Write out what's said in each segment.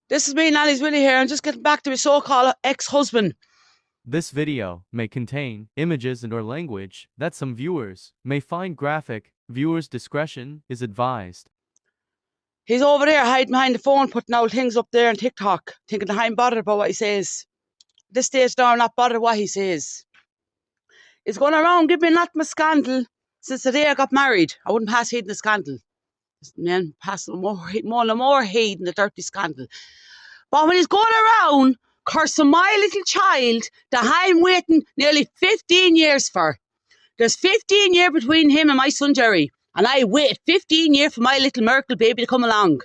This is me, Nanny's Willie here. I'm just getting back to my so-called ex-husband. This video may contain images and/or language that some viewers may find graphic. Viewers' discretion is advised. He's over there hiding behind the phone, putting out things up there on TikTok, thinking that I'm bothered about what he says. This stage now, I'm not bothered what he says. He's going around giving me not my scandal since the day I got married. I wouldn't pass hate in the scandal. Man, pass more hate in the dirty scandal. But when he's going around cursing my little child that I'm waiting nearly 15 years for. There's 15 years between him and my son Jerry. And I waited 15 years for my little miracle baby to come along.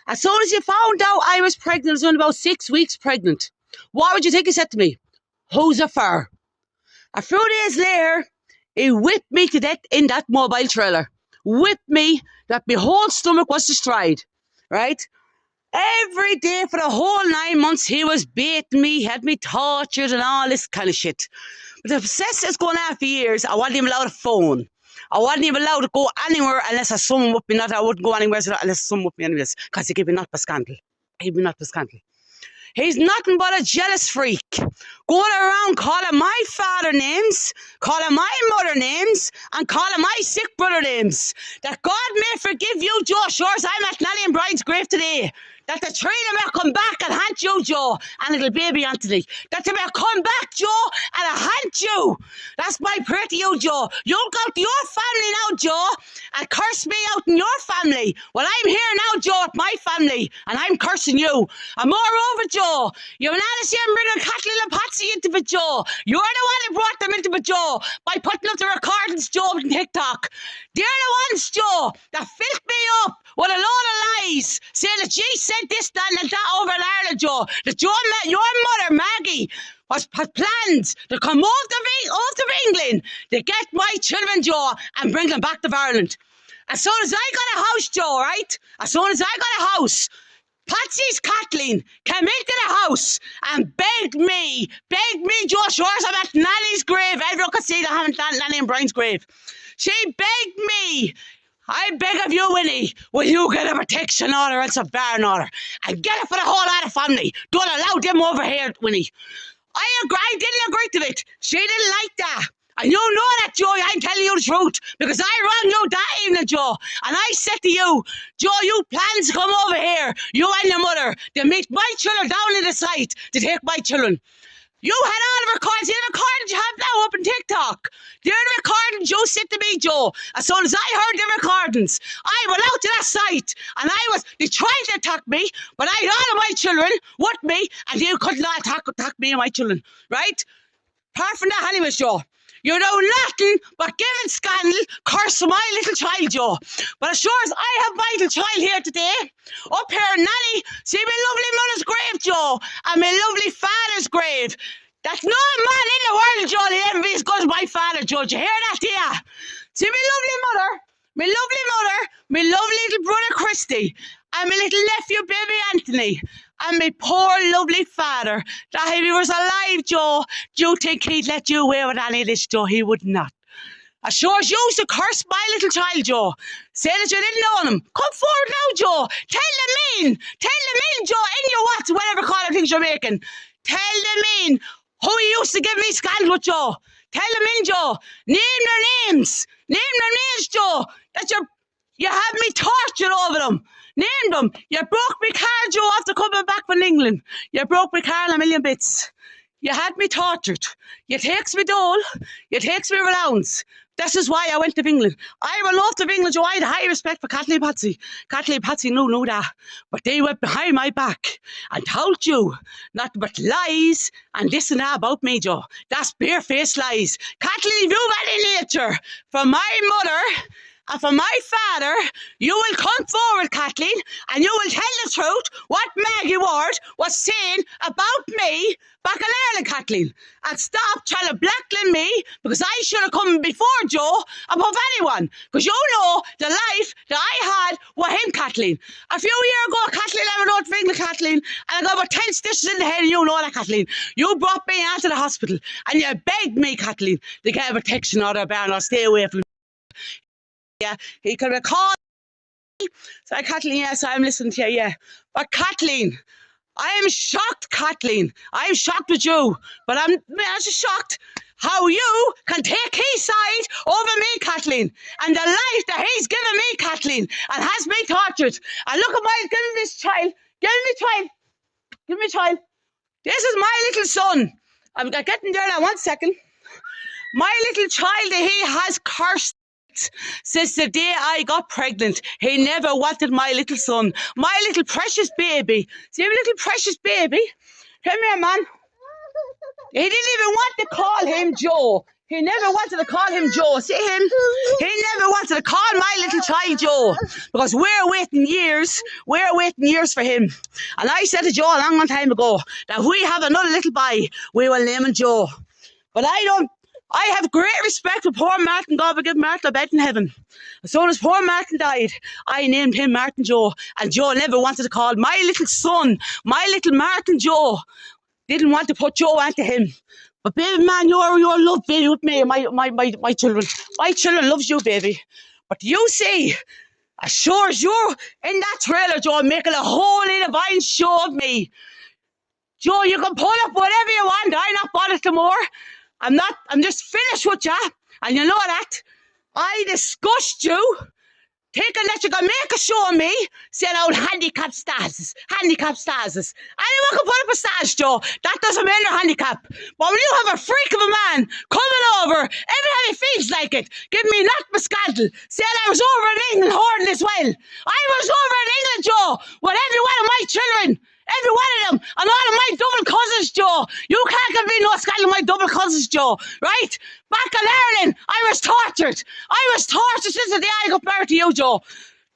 As soon as he found out I was pregnant, I was only about 6 weeks pregnant. What would you think he said to me? Who's it for? A few days later, he whipped me to death in that mobile trailer. Whipped me that my whole stomach was destroyed. Right? Every day for the whole 9 months, he was beating me, had me tortured and all this kind of shit. But the process is going on for years. I wasn't even allowed a phone. I wasn't even allowed to go anywhere unless a son with me. Not I wouldn't go anywhere unless someone with me anyways, because he gave me not the scandal. He gave me not the scandal. He's nothing but a jealous freak. Going around calling my father names, calling my mother names, and calling my sick brother names. That God may forgive you, Joe. Sure as I'm at Nellie and Brian's grave today. That the three of them may come back and haunt you, Joe, and little baby Anthony. That they may come back, Joe, and haunt you. That's my prayer to you, Joe. You'll go to your family now, Joe, and curse me out in your family. Well, I'm here now, Joe, with my family, and I'm cursing you. And moreover, Joe, you're not the same bringing Kathleen and Patsy into it, Joe. You're the one who brought them into it, Joe, by putting up the recordings, Joe, on TikTok. They're the ones, Joe, that filled me up with a load of lies, saying that she said this, that, and that over in Ireland, Joe. That your mother, Maggie, had plans to come out of England to get my children, Joe, and bring them back to Ireland. As soon as I got a house, Joe, right? As soon as I got a house, Patsy's Kathleen came into the house and begged me, Joe, sure as I'm at Nanny's grave. Everyone could see that I haven't Nanny and Brian's grave. She begged me, I beg of you, Winnie, will you get a protection order or else a barn order? And get it for the whole lot of family. Don't allow them over here, Winnie. I didn't agree to it. She didn't like that. And you know that, Joe, I'm telling you the truth. Because I rang you that evening, Joe. And I said to you, Joe, you plans to come over here, you and your mother, to meet my children down in the site, to take my children. You had all the recordings. The recordings you have now up on TikTok. They're the recordings you sent to me, Joe. As soon as I heard the recordings, I went out to that site and they tried to attack me, but I had all of my children with me and they could not attack me and my children, right? Apart from that, anyway, Joe. You know nothing but giving scandal, curse my little child, Joe. But as sure as I have my little child here today, up here, Nanny, see my lovely mother's grave, Joe, and my lovely father's grave. That's no man in the world, Joe, that ever be as good as my father, Joe. Do you hear that, dear? See my lovely mother, my lovely little brother, Christy, and my little nephew, baby Anthony. And my poor lovely father, that if he was alive, Joe, do you think he'd let you away with any of this, Joe? He would not. As sure as you used to curse my little child, Joe, say that you didn't know him. Come forward now, Joe. Tell them in, Joe, in your what, whatever kind of things you're making. Tell them in who you used to give me scandal with, Joe. Tell them in, Joe. Name their names. Name their names, Joe. That you had me tortured over them. Name them. You broke my car, Joe, after coming back from England. You broke my car in a million bits. You had me tortured. You takes me dole. You takes me allowance. This is why I went to England. I went off to England, Joe. I had high respect for Kathleen and Patsy. Kathleen and Patsy knew that. But they went behind my back and told you nothing but lies and this and that about me, Joe. That's bare-faced lies. Kathleen, if you've any nature from my mother and for my father, you will come forward, Kathleen, and you will tell the truth what Maggie Ward was saying about me back in Ireland, Kathleen. And stop trying to blackmail me because I should have come before Joe above anyone. Because you know the life that I had with him, Kathleen. A few years ago, Kathleen, I went out for England, Kathleen, and I got about 10 stitches in the head, and you know that, Kathleen. You brought me out to the hospital, and you begged me, Kathleen, to get a protection order, ban or stay away from. Yeah, he could have called me. So Kathleen, yes, I'm listening to you, yeah. But Kathleen, I am shocked, Kathleen. I'm shocked with you. But I'm just shocked how you can take his side over me, Kathleen. And the life that he's given me, Kathleen, and has me tortured. And look at give him this child. Give him the child. Give me a child. This is my little son. I'm getting there now, 1 second. My little child that he has cursed since the day I got pregnant. He never wanted my little son. My little precious baby. See my little precious baby? Come here, man. He didn't even want to call him Joe. He never wanted to call him Joe. See him? He never wanted to call my little child Joe. Because we're waiting years. We're waiting years for him. And I said to Joe a long time ago that if we have another little boy, we will name him Joe. But I have great respect for poor Martin. God will give Martin a bed in heaven. As soon as poor Martin died, I named him Martin Joe. And Joe never wanted to call my little son, my little Martin Joe. Didn't want to put Joe onto him. But baby man, you're love baby with me, my children. My children loves you, baby. But you see, as sure as you're in that trailer, Joe, making a whole divine show of me. Joe, you can pull up whatever you want. I'm not bothered no more. I'm just finished with you. And you know that. I disgust you. Thinking that you can make a show of me, saying out handicap statuses. Anyone can put up a status, Joe. That doesn't mean you're handicapped. But when you have a freak of a man coming over, every time he feels like it, give me not Muscatel, saying I was over in England hoarding as well. I was over in England, Joe, with every one of my children. Every one of them, and all of my double cousins, Joe. You can't give me no scandal of my double cousins, Joe, right? Back in Ireland, I was tortured. I was tortured since the day I got married to you, Joe.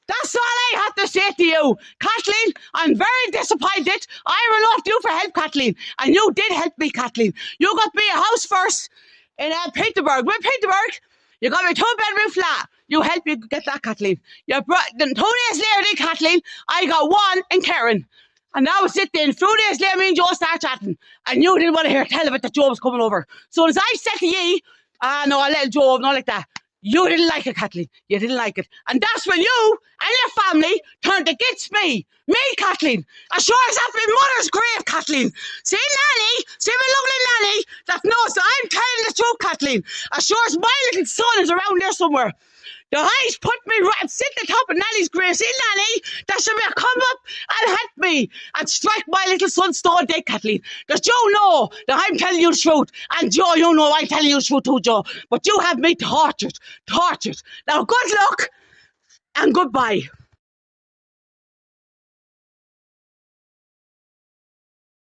That's all I have to say to you. Kathleen, I'm very disappointed. I ran off you for help, Kathleen, and you did help me, Kathleen. You got me a house first in Peterborough. Where Peterborough? You got me a 2-bedroom flat. You helped me get that, Kathleen. You brought, then 2 days later, Kathleen, I got one in Karen. And now it's it then. A few days later, me and Joe start chatting. And you didn't want to hear tell of it that Joe was coming over. So as I said to ye, no, I let Joe, not like that. You didn't like it, Kathleen. You didn't like it. And that's when you and your family turned against me. Me, Kathleen. As sure as that my mother's grave, Kathleen. See Nanny, see my lovely Nanny, that knows that I'm telling the truth, Kathleen. As sure as my little son is around there somewhere. The eyes put me right, sit at the top of Nanny's grave. See, Nanny, that should be come up and help me and strike my little son stone dead, Kathleen. Because Joe know that I'm telling you the truth. And Joe, you know I'm telling you the truth too, Joe. But you have me tortured. Now, good luck and goodbye.